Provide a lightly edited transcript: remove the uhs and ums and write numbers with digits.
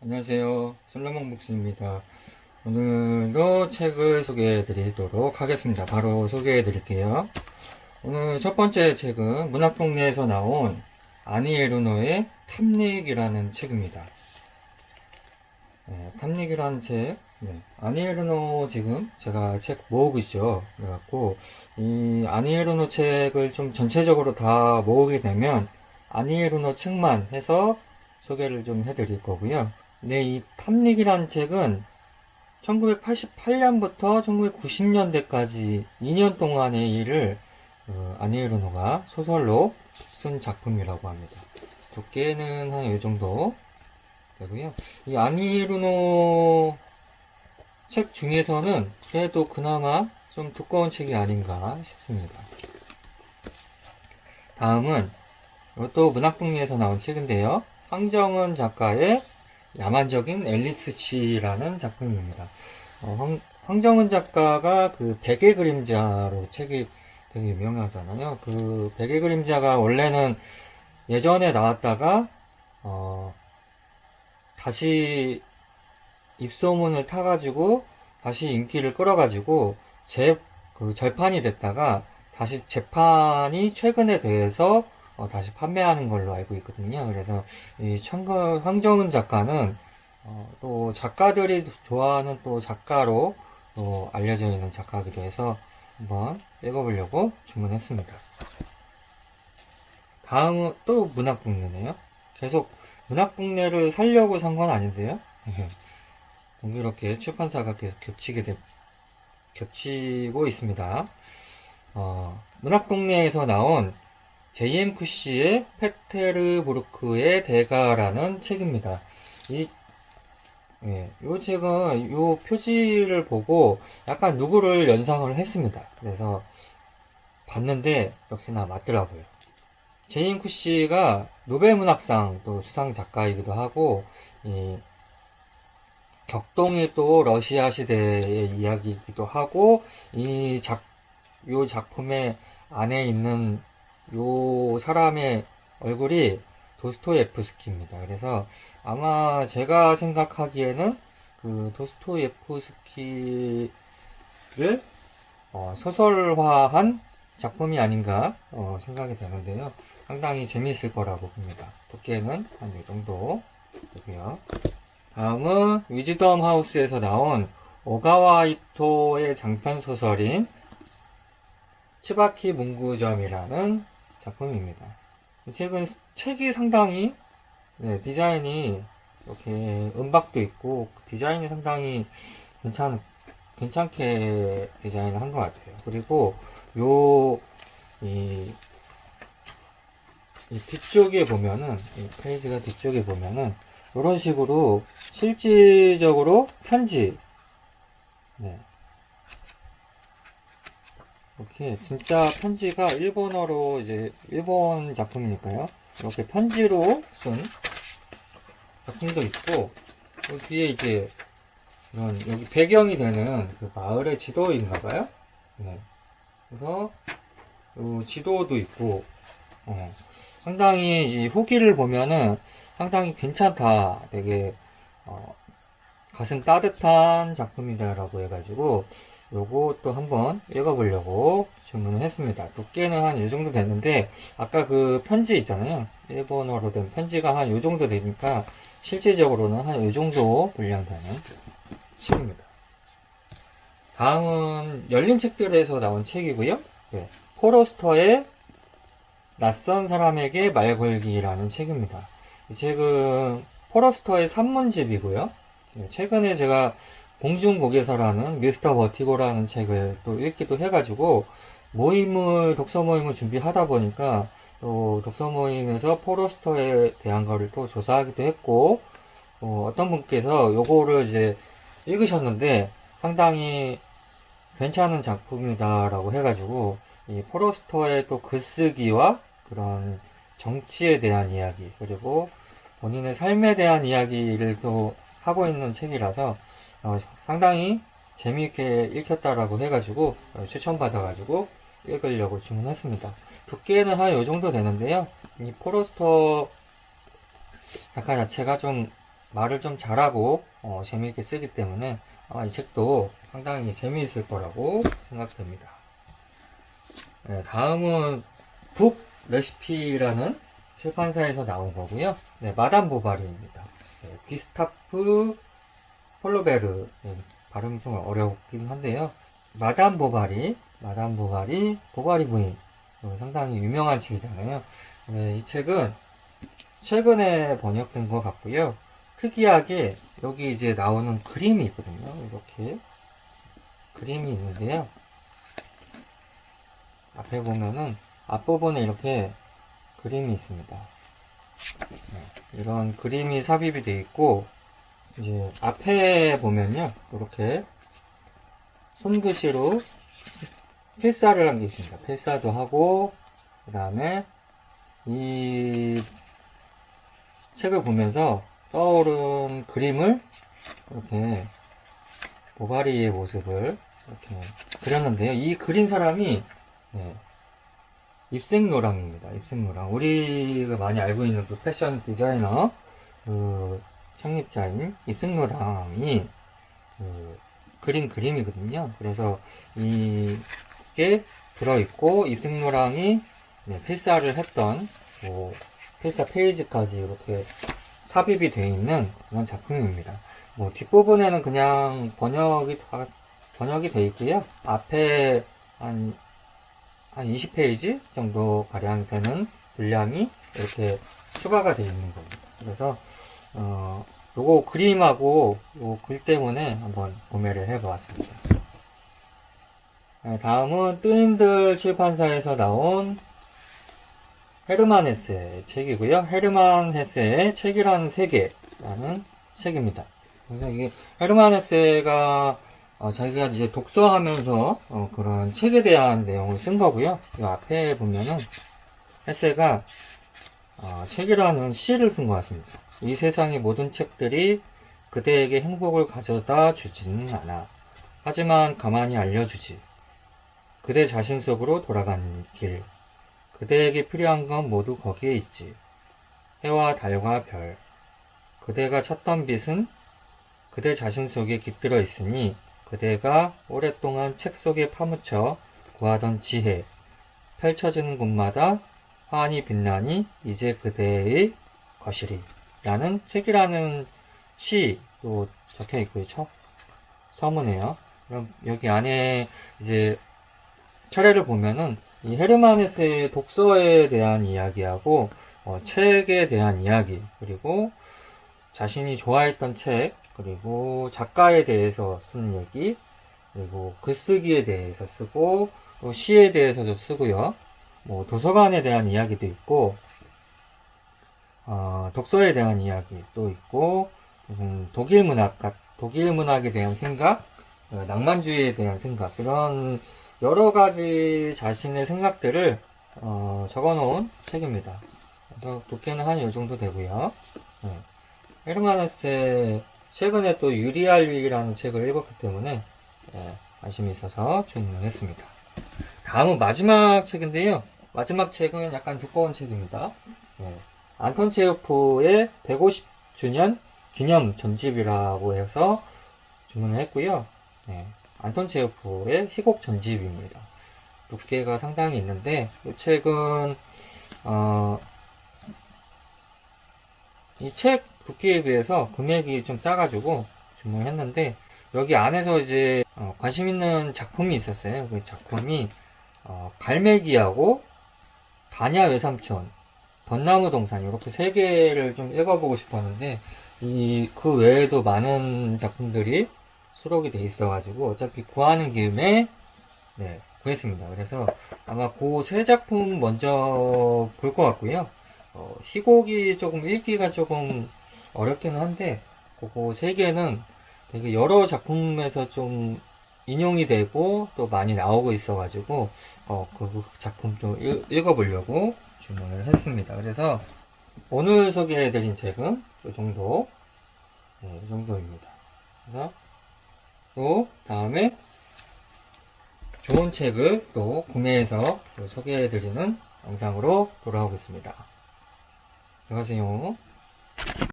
안녕하세요. 솔로몬북스입니다. 오늘도 책을 소개해 드리도록 하겠습니다. 바로 소개해 드릴게요. 오늘 첫 번째 책은 문학동네에서 나온 아니 에르노의 탐닉이라는 책입니다. 탐닉이라는 책. 아니 에르노 지금 제가 책 모으고 있죠. 그래갖고 이 아니 에르노 책을 좀 전체적으로 다 모으게 되면 아니 에르노 책만 해서 소개를 좀 해드릴 거고요. 네, 이 탐닉이라는 책은 1988년부터 1990년대까지 2년 동안의 일을 아니 에르노가 소설로 쓴 작품이라고 합니다. 두께는 한 이 정도 되고요. 이 아니 에르노 책 중에서는 그래도 그나마 좀 두꺼운 책이 아닌가 싶습니다. 다음은 이것도 문학동네에서 나온 책인데요. 황정은 작가의 야만적인 앨리스 씨라는 작품입니다. 황정은 작가가 그 백의 그림자로 책이 되게 유명하잖아요. 그 백의 그림자가 원래는 예전에 나왔다가 다시 입소문을 타가지고 다시 인기를 끌어가지고 그 절판이 됐다가 다시 재판이 최근에 돼서 다시 판매하는 걸로 알고 있거든요. 그래서 이 황정은 작가는 또 작가들이 좋아하는 또 작가로 또 알려져 있는 작가이기도 해서 한번 읽어보려고 주문했습니다. 다음은 또 문학동네네요. 계속 문학동네를 살려고 산 건 아닌데요. 공교롭게 출판사가 계속 겹치고 있습니다. 문학동네에서 나온 J.M. 쿠시의 페테르부르크의 대가라는 책입니다. 이 책은 요 표지를 보고 약간 누구를 연상을 했습니다. 그래서 봤는데 역시나 맞더라고요. J.M. 쿠시가 노벨문학상 또 수상 작가이기도 하고, 격동이 또 러시아 시대의 이야기이기도 하고, 요 작품의 안에 있는 요 사람의 얼굴이 도스토옙스키입니다. 그래서 아마 제가 생각하기에는 그 도스토옙스키를 소설화한 작품이 아닌가 생각이 되는데요. 상당히 재미있을 거라고 봅니다. 두께는 한 이 정도 되고요. 다음은 위즈덤 하우스에서 나온 오가와 이토의 장편 소설인 츠바키 문구점이라는 작품입니다. 이 책이 상당히 디자인이 이렇게 은박도 있고 디자인이 상당히 괜찮게 디자인을 한 것 같아요. 그리고 이 뒤쪽에 보면은 이 페이지가 뒤쪽에 보면은 이런 식으로 실질적으로 편지 이렇게 진짜 편지가 일본어로 이제 일본 작품이니까요. 이렇게 편지로 쓴 작품도 있고 뒤에 이제 이런 여기 배경이 되는 그 마을의 지도인가봐요. 그래서 요 지도도 있고 상당히 이 후기를 보면은 상당히 괜찮다. 되게 가슴 따뜻한 작품이다라고 해가지고 요것도 한번 읽어보려고 주문을 했습니다. 두께는 한 이 정도 됐는데 아까 그 편지 있잖아요. 일본어로 된 편지가 한 이 정도 되니까 실질적으로는 한 이 정도 분량 되는 책입니다. 다음은 열린 책들에서 나온 책이고요. 포로스터의 낯선 사람에게 말 걸기라는 책입니다. 이 책은 포로스터의 산문집이고요. 최근에 제가 공중고개서라는 미스터 버티고라는 책을 또 읽기도 해가지고 독서 모임을 준비하다 보니까 또 독서 모임에서 포로스터에 대한 거를 또 조사하기도 했고 어떤 분께서 요거를 이제 읽으셨는데 상당히 괜찮은 작품이다라고 해가지고 이 포로스터의 또 글쓰기와 그런 정치에 대한 이야기 그리고 본인의 삶에 대한 이야기를 또 하고 있는 책이라서 상당히 재미있게 읽혔다라고 해가지고 추천받아가지고 읽으려고 주문했습니다. 두께는 한 이 정도 되는데요. 이 포로스터 작가 자체가 좀 말을 좀 잘하고 재미있게 쓰기 때문에 아마 이 책도 상당히 재미있을 거라고 생각됩니다. 네, 다음은 북 레시피라는 출판사에서 나온 거고요. 네, 마담 보바리입니다. 네, 귀스타프 폴로베르. 네, 발음이 좀 어렵긴 한데요. 마담 보바리, 보바리 부인. 상당히 유명한 책이잖아요. 네, 이 책은 최근에 번역된 것 같고요. 특이하게 여기 이제 나오는 그림이 있거든요. 이렇게 그림이 있는데요. 앞에 보면은 앞부분에 이렇게 그림이 있습니다. 네, 이런 그림이 삽입이 되어 있고, 이제 앞에 보면요, 이렇게 손글씨로 필사를 한 게 있습니다. 필사도 하고, 그 다음에 이 책을 보면서 떠오른 그림을 이렇게 보바리의 모습을 이렇게 그렸는데요. 이 그린 사람이 네, 입생로랑입니다. 입생로랑. 우리가 많이 알고 있는 그 패션 디자이너 그 창립자인 입생로랑이 그린 그림이거든요. 그래서 이게 들어있고 입생로랑이 네, 필사를 했던 필사 페이지까지 이렇게 삽입이 되어 있는 그런 작품입니다. 뒷부분에는 그냥 번역이 되어 있고요. 앞에 한 20페이지 정도 가량 되는 분량이 이렇게 추가가 되어 있는 겁니다. 그래서 요거 그림하고 요 글 때문에 한번 구매를 해 보았습니다. 네, 다음은 뜨인들 출판사에서 나온 헤르만 헤세의 책이고요. 헤르만 헤세의 책이라는 세계라는 책입니다. 그래서 이게 헤르만 헤세가 자기가 이제 독서하면서 그런 책에 대한 내용을 쓴 거고요. 이 앞에 보면은 헤세가 책이라는 시를 쓴 것 같습니다. 이 세상의 모든 책들이 그대에게 행복을 가져다 주지는 않아. 하지만 가만히 알려주지. 그대 자신 속으로 돌아가는 길. 그대에게 필요한 건 모두 거기에 있지. 해와 달과 별. 그대가 찾던 빛은 그대 자신 속에 깃들어 있으니 그대가 오랫동안 책 속에 파묻혀 구하던 지혜. 펼쳐지는 곳마다 환히 빛나니 이제 그대의 것이리. 라는 책이라는 시도 적혀 있고요. 서문에요. 그럼 여기 안에 이제 차례를 보면은 이 헤르만 헤세의 독서에 대한 이야기하고 책에 대한 이야기, 그리고 자신이 좋아했던 책, 그리고 작가에 대해서 쓴 얘기, 그리고 글쓰기에 대해서 쓰고 또 시에 대해서도 쓰고요. 도서관에 대한 이야기도 있고 독서에 대한 이야기도 있고, 독일 문학에 대한 생각, 낭만주의에 대한 생각, 이런 여러 가지 자신의 생각들을 적어 놓은 책입니다. 그래서 두께는 한 요 정도 되고요. 네. 헤르만 헤세 최근에 또 유리알리라는 책을 읽었기 때문에 관심이 있어서 주문했습니다. 다음은 마지막 책인데요. 마지막 책은 약간 두꺼운 책입니다. 네. 안톤 체흐ով의 150주년 기념 전집이라고 해서 주문을 했고요. 네. 안톤 체흐ով의 희곡 전집입니다. 두께가 상당히 있는데 이 책은 이 책 두께에 비해서 금액이 좀 싸가지고 주문을 했는데, 여기 안에서 이제 관심 있는 작품이 있었어요. 그 작품이 갈매기하고 다냐 외삼촌, 벚나무 동산, 이렇게 세 개를 좀 읽어보고 싶었는데 그 외에도 많은 작품들이 수록이 돼 있어가지고 어차피 구하는 김에 구했습니다. 그래서 아마 그 세 작품 먼저 볼 것 같고요. 희곡이 조금 읽기가 조금 어렵기는 한데 그거 세 개는 되게 여러 작품에서 좀 인용이 되고 또 많이 나오고 있어가지고 그 작품 좀 읽어보려고 주문을 했습니다. 그래서 오늘 소개해드린 책은 이 정도, 이 정도입니다. 그래서 또 다음에 좋은 책을 또 구매해서 소개해드리는 영상으로 돌아오겠습니다. 안녕하세요.